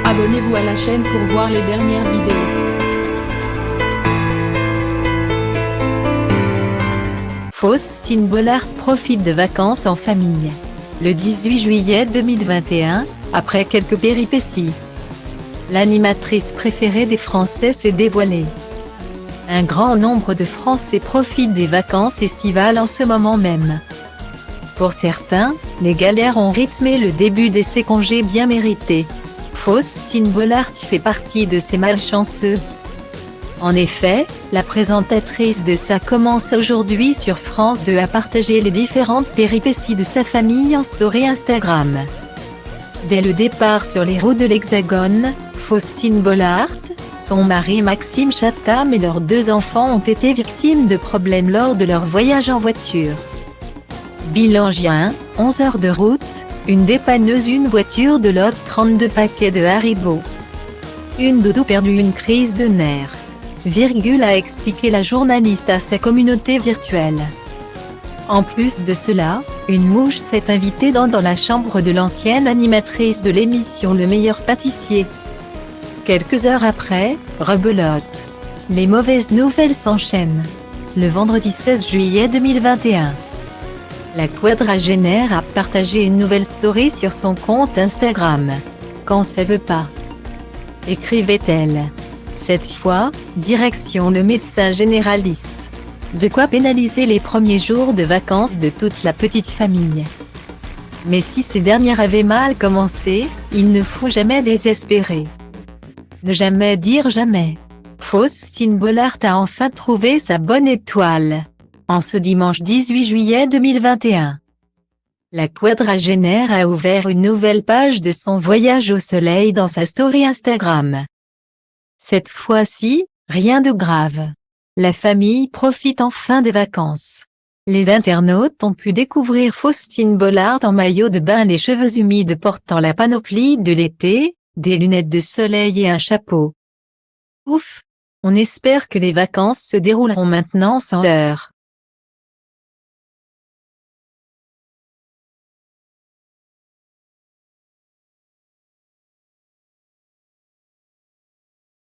Abonnez-vous à la chaîne pour voir les dernières vidéos. Faustine Bollaert profite de vacances en famille. Le 18 juillet 2021, après quelques péripéties, l'animatrice préférée des Français s'est dévoilée. Un grand nombre de Français profitent des vacances estivales en ce moment même. Pour certains, les galères ont rythmé le début de ces congés bien mérités. Faustine Bollaert fait partie de ces malchanceux. En effet, la présentatrice de Ça commence aujourd'hui sur France 2 a partagé les différentes péripéties de sa famille en story Instagram. Dès le départ sur les routes de l'Hexagone, Faustine Bollaert, son mari Maxime Chatham et leurs 2 enfants ont été victimes de problèmes lors de leur voyage en voiture. Bilan Gien, 11 heures de route, une dépanneuse, une voiture de loc, 32 paquets de Haribo. Une doudou perdue, une crise de nerfs. A expliqué la journaliste à sa communauté virtuelle. En plus de cela, une mouche s'est invitée dans la chambre de l'ancienne animatrice de l'émission Le Meilleur Pâtissier. Quelques heures après, rebelote. Les mauvaises nouvelles s'enchaînent. Le vendredi 16 juillet 2021. La quadragénaire a partagé une nouvelle story sur son compte Instagram. Quand ça veut pas, écrivait-elle. Cette fois, direction le médecin généraliste. De quoi pénaliser les premiers jours de vacances de toute la petite famille. Mais si ces dernières avaient mal commencé, il ne faut jamais désespérer. Ne jamais dire jamais. Faustine Bollaert a enfin trouvé sa bonne étoile. En ce dimanche 18 juillet 2021. La quadragénaire a ouvert une nouvelle page de son voyage au soleil dans sa story Instagram. Cette fois-ci, rien de grave. La famille profite enfin des vacances. Les internautes ont pu découvrir Faustine Bollaert en maillot de bain, les cheveux humides, portant la panoplie de l'été, des lunettes de soleil et un chapeau. Ouf! On espère que les vacances se dérouleront maintenant sans heurts.